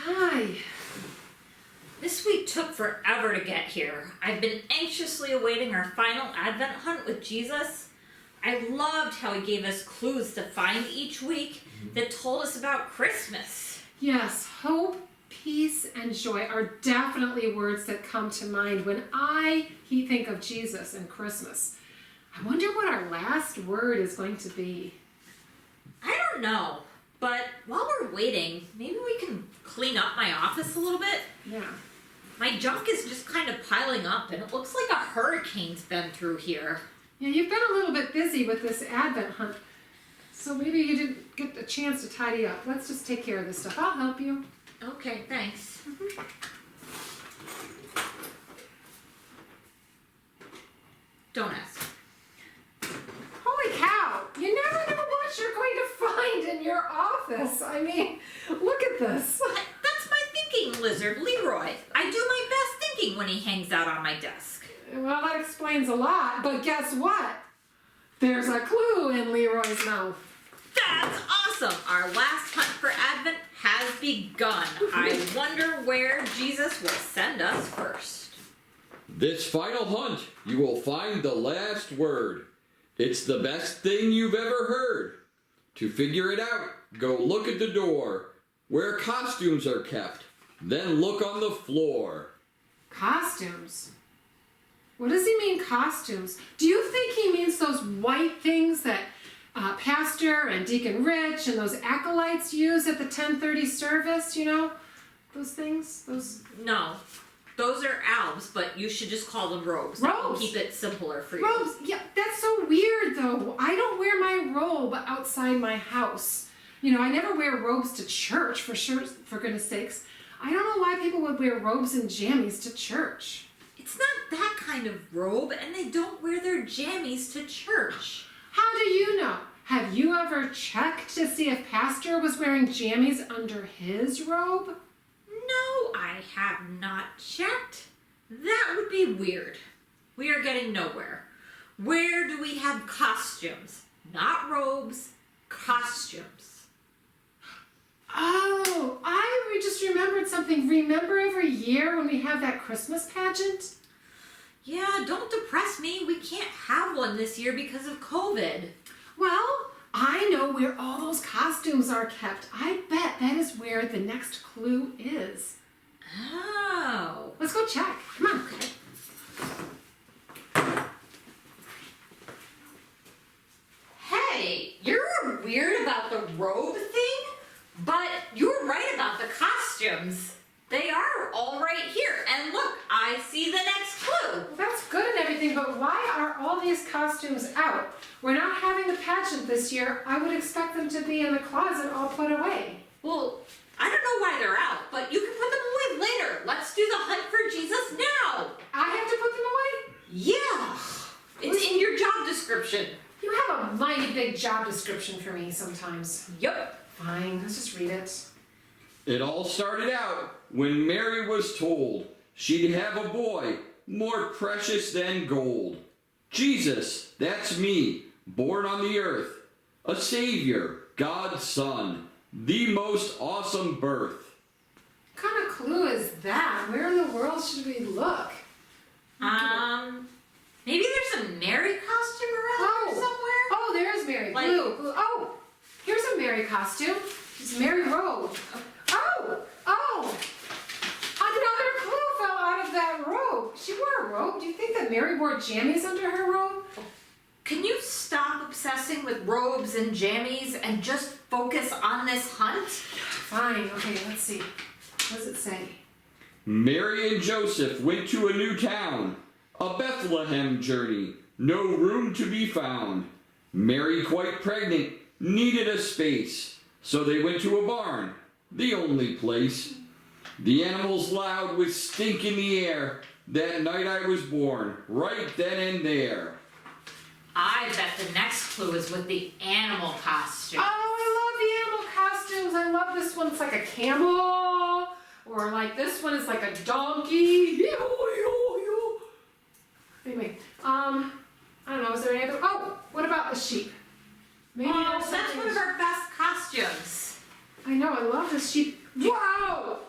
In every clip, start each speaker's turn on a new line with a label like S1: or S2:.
S1: Hi.
S2: This week took forever to get here. I've been anxiously awaiting our final Advent hunt with Jesus. I loved how he gave us clues to find each week that told us about Christmas.
S1: Yes, hope, peace, and joy are definitely words that come to mind when I think of Jesus and Christmas. I wonder what our last word is going to be.
S2: I don't know, but while we're waiting, maybe we can clean up my office a little bit.
S1: Yeah.
S2: My junk is just kind of piling up, and it looks like a hurricane's been through here.
S1: Yeah, you've been a little bit busy with this Advent hunt, so maybe you didn't get a chance to tidy up. Let's just take care of this stuff. I'll help you.
S2: Okay, thanks. Don't ask.
S1: Holy cow! You never know what you're going to find in your office. I mean, look at this.
S2: That's my thinking lizard, Leroy. I do my best thinking when he hangs out on my desk.
S1: Well, that explains a lot, but guess what? There's a clue in Leroy's mouth.
S2: That's awesome! Our last hunt for Advent has begun. I wonder where Jesus will send us first.
S3: This final hunt, you will find the last word. It's the best thing you've ever heard. To figure it out, go look at the door, where costumes are kept. Then look on the floor.
S1: Costumes? What does he mean, costumes? Do you think he means those white things that Pastor and Deacon Rich and those acolytes use at the 10:30 service, you know? Those things? Those...
S2: No. Those are albs, but you should just call them robes.
S1: Robes?
S2: Keep it simpler for you.
S1: Robes? Yeah, that's so weird, though. I don't wear my robe outside my house. You know, I never wear robes to church, for sure, for goodness sakes. I don't know why people would wear robes and jammies to church.
S2: It's not that kind of robe, and they don't wear their jammies to church.
S1: How do you know? Have you ever checked to see if Pastor was wearing jammies under his robe?
S2: No, I have not checked. That would be weird. We are getting nowhere. Where do we have costumes? Not robes, costumes.
S1: Oh, I just remembered something. Remember every year when we have that Christmas pageant?
S2: Yeah, don't depress me. We can't have one this year because of COVID.
S1: Well, I know where all those costumes are kept. I bet that is where the next clue is.
S2: Oh.
S1: Let's go check. Come on.
S2: Okay. Hey, you're weird about the robe thing, but you're right about the costumes. They are all right here. And look, I see the next clue.
S1: Well, that's good and everything, but why are all these costumes out? We're not having the pageant this year. I would expect them to be in the closet all put away.
S2: Well, I don't know why they're out, but you can put them away later. Let's do the hunt for Jesus now.
S1: I have to put them away?
S2: Yeah. It's in your job description.
S1: You have a mighty big job description for me sometimes.
S2: Yep.
S1: Fine, let's just read it.
S3: It all started out when Mary was told she'd have a boy more precious than gold. Jesus, that's me, born on the earth, a savior, God's son, the most awesome birth.
S1: What kind of clue is that? Where in the world should we look?
S2: Maybe there's a Mary costume around here somewhere?
S1: Oh, there's Mary.
S2: Like-
S1: Blue. Oh, here's a Mary costume. It's Mary robe. Oh! Another clue fell out of that robe. She wore a robe. Do you think that Mary wore jammies under her robe?
S2: Can you stop obsessing with robes and jammies and just focus on this hunt?
S1: Fine. Okay, let's see. What does it say?
S3: Mary and Joseph went to a new town, a Bethlehem journey, no room to be found. Mary, quite pregnant, needed a space, so they went to a barn, the only place. The animals loud with stink in the air. That night I was born, right then and there.
S2: I bet the next clue is with the animal costume.
S1: Oh, I love the animal costumes. I love this one. It's like a camel. Or like this one is like a donkey. Anyway, I don't know. Is there any other? Oh, what about the sheep? Maybe
S2: Oh,
S1: there's
S2: that's
S1: something.
S2: one of our best costumes.
S1: I know. I love this sheep. Wow!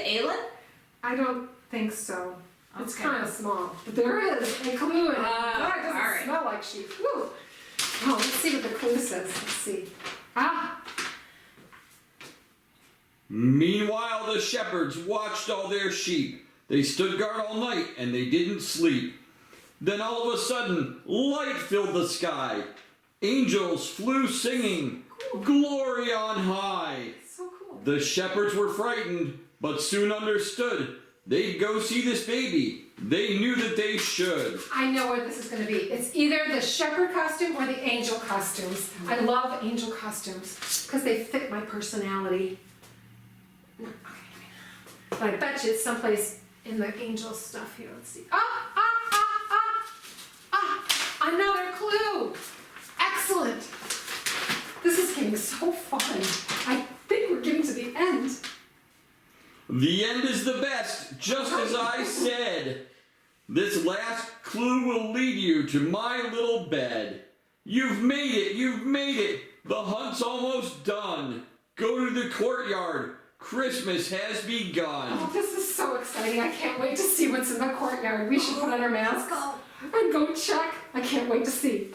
S2: Aylin?
S1: I don't think so. It's
S2: Okay.
S1: kind of small, but there is a clue in it. God, it doesn't
S2: alright.
S1: smell like sheep. Whew. Oh, let's see what the clue says. Let's see. Ah,
S3: Meanwhile, the shepherds watched all their sheep. They stood guard all night and they didn't sleep. Then all of a sudden, light filled the sky. Angels flew singing, glory on high.
S1: so cool.
S3: The shepherds were frightened, but soon understood. They'd go see this baby. They knew that they should.
S1: I know what this is going to be. It's either the shepherd costume or the angel costumes. I love angel costumes because they fit my personality. But I bet you it's someplace in the angel stuff here. Let's see. Another clue. Excellent. This is getting so fun. I think we're getting to the end.
S3: The end is the best, just as I said. This last clue will lead you to my little bed. You've made it, you've made it. The hunt's almost done. Go to the courtyard. Christmas has begun.
S1: Oh, this is so exciting. I can't wait to see what's in the courtyard. We should put on our masks and go check. I can't wait to see.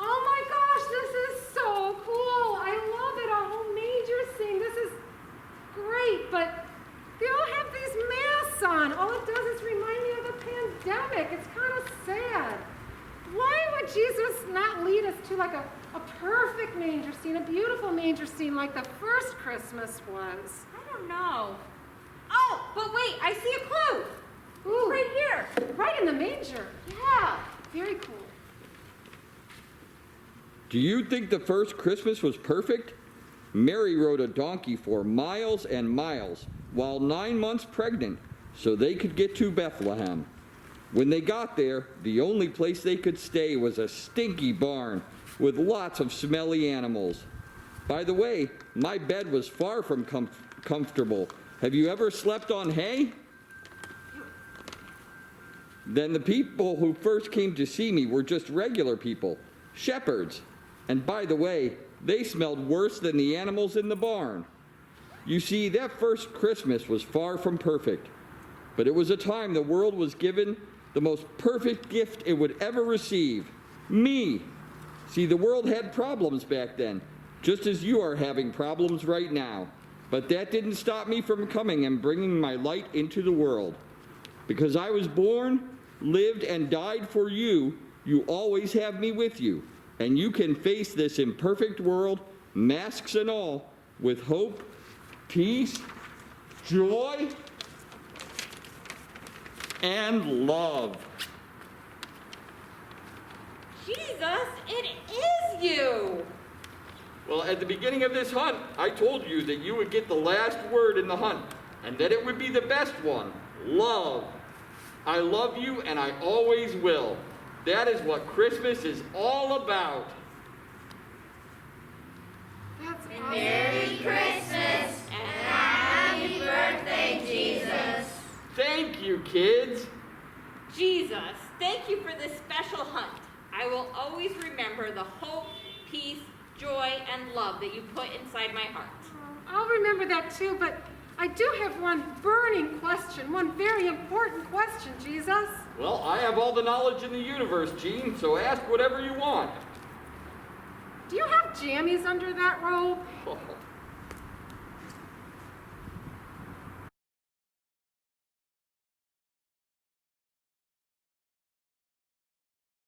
S1: Oh my gosh, this is so cool. I love it. A whole manger scene. This is great, but they all have these masks on. All it does is remind me of the pandemic. It's kind of sad. Why would Jesus not lead us to like a perfect manger scene, a beautiful manger scene like the first Christmas was?
S2: I don't know. Oh, but wait, I see a clue.
S1: Ooh,
S2: Right here.
S1: right in the manger. Yeah, very cool.
S3: Do you think the first Christmas was perfect? Mary rode a donkey for miles and miles while 9 months pregnant so they could get to Bethlehem. When they got there, the only place they could stay was a stinky barn with lots of smelly animals. By the way, my bed was far from comfortable. Have you ever slept on hay? Then the people who first came to see me were just regular people, shepherds. And by the way, they smelled worse than the animals in the barn. You see, that first Christmas was far from perfect, but it was a time the world was given the most perfect gift it would ever receive, me. See, the world had problems back then, just as you are having problems right now. But that didn't stop me from coming and bringing my light into the world. Because I was born, lived, and died for you, you always have me with you. And you can face this imperfect world, masks and all, with hope, peace, joy, and love.
S2: Jesus, it is you.
S3: Well, at the beginning of this hunt, I told you that you would get the last word in the hunt, and that it would be the best one, love. I love you, and I always will. That is what Christmas is all about.
S1: That's awesome.
S4: Merry Christmas and happy birthday, Jesus.
S3: Thank you, kids.
S2: Jesus, thank you for this special hunt. I will always remember the hope, peace, joy, and love that you put inside my heart.
S1: I'll remember that too, but I do have one burning question, one very important question, Jesus.
S3: Well, I have all the knowledge in the universe, Gene, so ask whatever you want.
S1: Do you have jammies under that robe?
S3: Oh,